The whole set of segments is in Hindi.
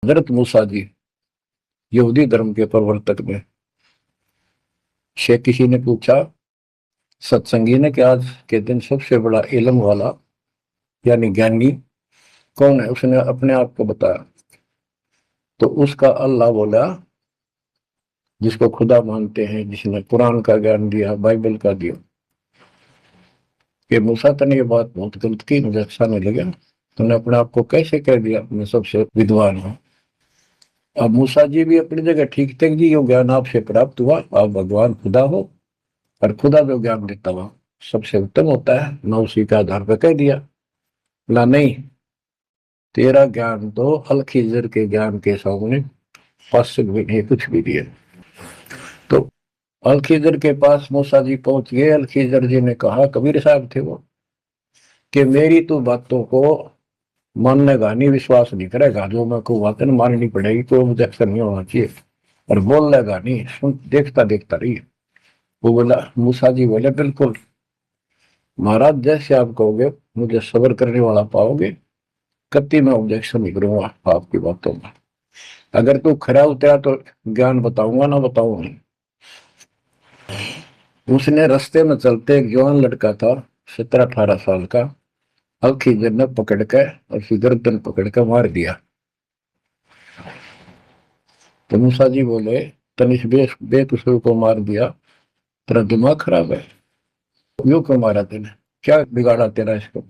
हजरत मूसा जी यहूदी धर्म के प्रवर्तक में से किसी ने पूछा सत्संगी ने कि आज के दिन सबसे बड़ा इल्म वाला यानी ज्ञानी कौन है। उसने अपने आप को बताया तो उसका अल्लाह बोला जिसको खुदा मानते हैं, जिसने कुरान का ज्ञान दिया, बाइबल का दिया। कि मूसा तने ये बात बहुत गलत की, मुझे अच्छा नहीं लगा। तूने अपने आप को कैसे कह दिया मैं सबसे विद्वान हूँ। अब मूसा जी भी अपनी जगह ठीक थे जी, यो ज्ञान आपसे प्राप्त हुआ, आप भगवान खुदा हो और खुदा जो ज्ञान देता हुआ सबसे उत्तम होता है, मैं उसी के आधार पर कह दिया। बोला नहीं, तेरा ज्ञान तो अल खिजर के ज्ञान के सामने फर्स्ट भी नहीं, कुछ भी नहीं है। तो अल खिजर के पास मूसा जी पहुंच गए। अल खिजर जी ने कहा, कबीर साहब थे वो, कि मेरी तो बातों को माननेगा नहीं, विश्वास नहीं करेगा, जो मैं को बातें माननी पड़ेगी, कोई ऑब्जेक्शन नहीं होना चाहिए, और बोल लेगा नहीं, सुन देखता देखता रही। वो बोला, मूसा जी बोले बिल्कुल महाराज, जैसे आप कहोगे, मुझे सब्र करने वाला पाओगे, कभी मैं ऑब्जेक्शन नहीं करूंगा आपकी बातों में। अगर तू खरा उतरा तो ज्ञान बताऊंगा, ना बताऊंगा। उसने रास्ते में चलते एक जवान लड़का था 17-18 साल का, खींजर ने पकड़ के और उसकी गर्दन पकड़ के मार दिया। तो मूसा जी बोले, तनिष बेकसूर को मार दिया, तेरा दिमाग खराब है, यूं क्यों मारा तेने, क्या बिगाड़ा तेरा इसको।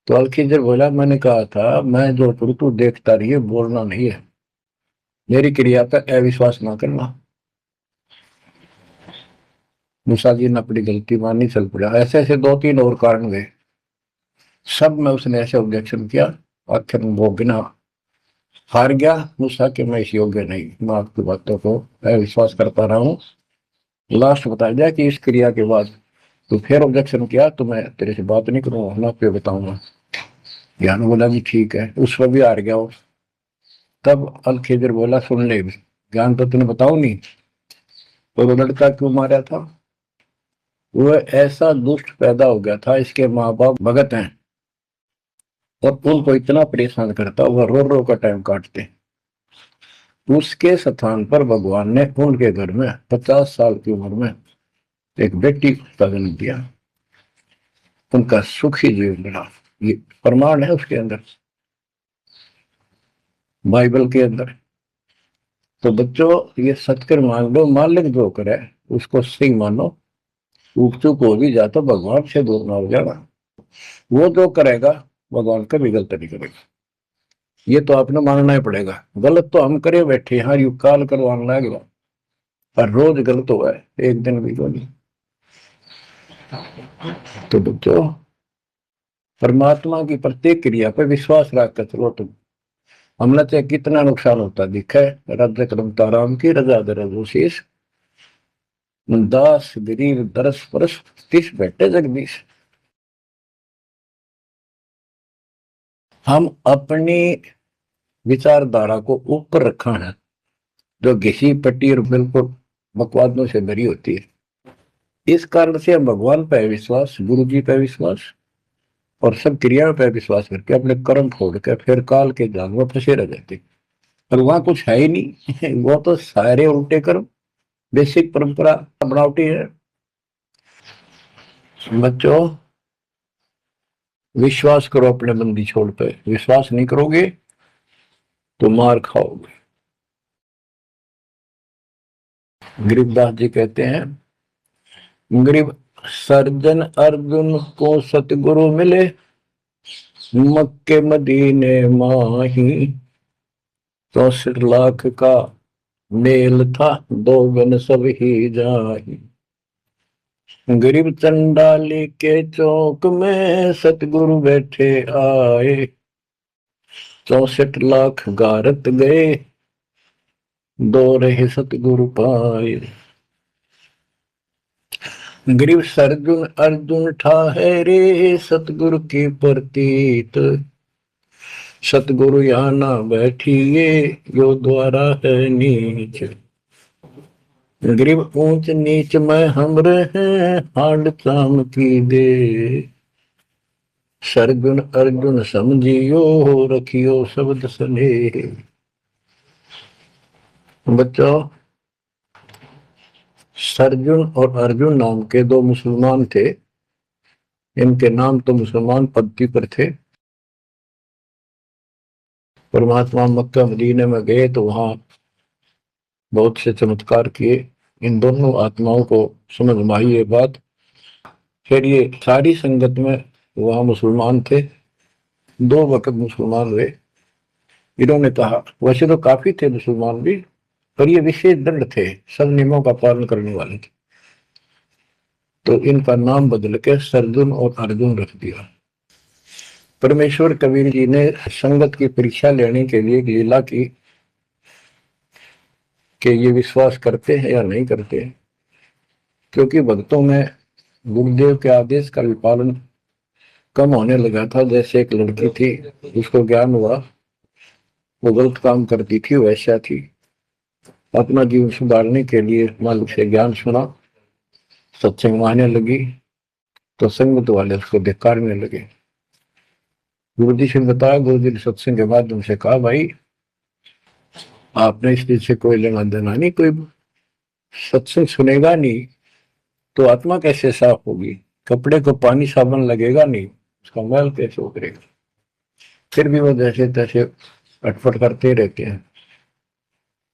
तो अलखिजर बोला, मैंने कहा था मैं जो करूँ तू देखता रहिए, बोलना नहीं है, मेरी क्रिया का अविश्वास ना करना। मूसा जी ने अपनी गलती मानी, चल पड़ा। ऐसे ऐसे 2-3 और कारण गए, सब में उसने ऐसे ऑब्जेक्शन किया, आखिर में वो बिना हार गया। मूसा कि मैं इस योग्य नहीं, मैं आपकी बातों को अविश्वास करता रहा हूँ। लास्ट बता दिया कि इस क्रिया के बाद तो फिर ऑब्जेक्शन किया तो मैं तेरे से बात नहीं करूंगा, ना पे बताऊंगा। ज्ञान बोला जी ठीक है, उस पर भी हार गया वो। तब अल खिजर बोला, सुन ले, ज्ञान तो तूने बताऊ नहीं, तो वो लड़का क्यों मारा था। वो ऐसा दुष्ट पैदा हो गया था, इसके माँ बाप भगत हैं और उनको इतना परेशान करता, वो रो रो का टाइम काटते। उसके स्थान पर भगवान ने उनके घर में 50 साल की उम्र में एक बेटी का जन्म दिया, उनका सुखी जीवन बना। ये प्रमाण है उसके अंदर, बाइबल के अंदर। तो बच्चों, ये सत्कर मान लो, मालिक जो करे उसको सिंह मानो, ऊप चूक हो भी जाता भगवान से दूर ना हो जाना। वो जो करेगा भगवान कभी गलत नहीं करेगा, ये तो आपने मानना ही पड़ेगा। गलत तो हम करे बैठे, हाँ यू काल करवाने लगेगा, पर रोज गलत हुआ है, एक दिन भी तो नहीं। तो बच्चों, परमात्मा की प्रत्येक क्रिया पर विश्वास रख कर चलो तुम। हमने चाहे कितना नुकसान होता दिखे, रज करम ताराम की रजा दरशीष, दास गरीब दरस परस तिस बैठे जगदीश। हम अपनी विचारधारा को ऊपर रखा है, जो घिसी पट्टी और बिल्कुल बकवादों से भरी होती है। इस कारण से हम भगवान पर विश्वास, गुरु जी पर विश्वास और सब क्रियाओं पर विश्वास करके अपने कर्म छोड़ कर फिर काल के जाल में फंसे रह जाते। और वहां कुछ है ही नहीं वो तो सारे उल्टे कर्म, बेसिक परंपरा बनावटी है। बच्चों, विश्वास करो अपने बंदी छोड़ पे, विश्वास नहीं करोगे तो मार खाओगे। गरीबदास जी कहते हैं, गरीब सर्जन अर्जुन को सतगुरु मिले, मक्के मदीने माही, 64 लाख का मेल था, 2 गन सब ही जाही। गरीब चंडाली के चौक में सतगुरु बैठे आए, 64 लाख गारत गए, 2 रहे सतगुरु पाए। गरीब सर्जुन अर्जुन ठाहरे, सतगुरु की प्रतीत, सतगुरु यहाँ ना बैठिए, यो द्वारा है नीच। गरीब ऊंच नीच में हम रहे, हाड चाम की दे, सरगुण अर्जुन समझियो, रखियो शब्द स्नेह। बच्चों, सरजुन और अर्जुन नाम के दो मुसलमान थे। इनके नाम तो मुसलमान पद्धति पर थे। परमात्मा मक्का मदीने में गए तो वहां बहुत से चमत्कार किए। इन दोनों आत्माओं को समझ में आई ये बात। फिर ये सारी संगत में वहां मुसलमान थे, 2 वक्त मुसलमान हुए। इन्होंने कहा, वैसे तो काफी थे मुसलमान भी, पर ये विशेष दृढ़ थे, सब नियमों का पालन करने वाले थे। तो इनका नाम बदल के सरजुन और अर्जुन रख दिया। परमेश्वर कबीर जी ने संगत की परीक्षा लेने के लिए लीला की कि ये विश्वास करते हैं या नहीं करते हैं। क्योंकि भक्तों में गुरुदेव के आदेश का भी पालन कम होने लगा था। जैसे एक लड़की थी, उसको ज्ञान हुआ वो गलत काम करती थी, वैसा थी। अपना जीवन सुधारने के लिए मालिक से ज्ञान सुना, सत्संग में आने लगी, तो संगत वाले उसको धिक्कारने लगे। गुरु जी से बताया, गुरु जी ने सत्संग के बाद उनसे कहा, भाई आपने इस चीज से कोई लेना देना नहीं, कोई सत्संग सुनेगा नहीं तो आत्मा कैसे साफ होगी, कपड़े को पानी साबुन लगेगा नहीं, उसका मैल कैसे उतरेगा। फिर भी वो जैसे तैसे अटपट करते रहते हैं।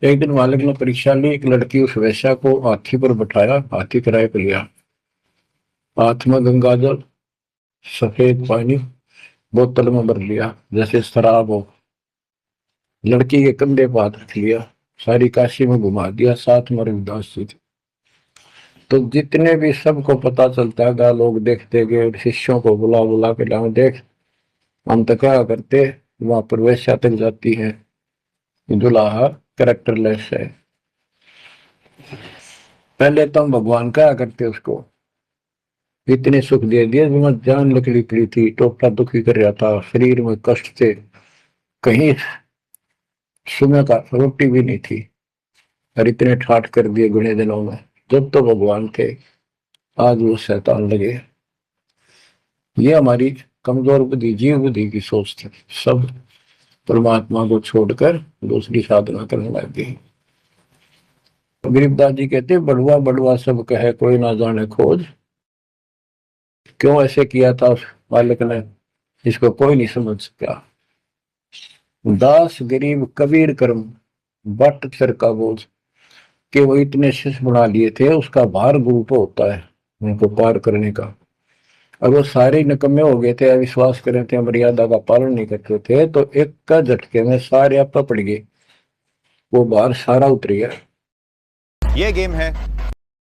एक दिन मालिक ने परीक्षा ली। एक लड़की उस वैश्या को हाथी पर बैठाया, हाथी किराए पर लिया, हाथ में गंगा जल, सफेद पानी बोतल में भर लिया जैसे शराब हो। लड़की के कंधे पर हाथ रख लिया, सारी काशी में घुमा दिया, साथ में रविदास जी थे। तो जितने भी सबको पता चलता है, लोग देखते गए, शिष्यों को बुला बुला के लाओ, देख हम तो क्या करते, वहां पर वैश्या तक जाती है, दुल्हा कैरेक्टरलेस है। पहले तो हम भगवान क्या करते उसको, इतने सुख दे दिए, जान लकड़ी पड़ी थी, टोपला दुखी कर रहा था, शरीर में कष्ट थे, कहीं सुबह का रोटी भी नहीं थी, और इतने ठाट कर दिए गुणे दिनों में। जब तो भगवान थे, आज वो शैतान लगे। ये हमारी कमजोर बुद्धि, जीव बुद्धि की सोच थी। सब परमात्मा को छोड़कर दूसरी साधना करने लग गई। गरीबदास जी कहते, बड़ुआ बड़ुआ सब कहे, कोई ना जाने खोज। क्यों ऐसे किया था उस मालिक ने, इसको कोई नहीं समझ सका। दास गरीब कबीर कर्म, बट चर का बोझ। कि वो इतने शिष्य बना लिए थे, उसका भार गुरु पे होता है उनको पार करने का। और वो सारे नकम्मे हो गए थे, अविश्वास कर रहे थे, मर्यादा का पालन नहीं करते थे, तो एक का झटके में सारे आप पड़ गए, वो भार सारा उतर गया। ये गेम है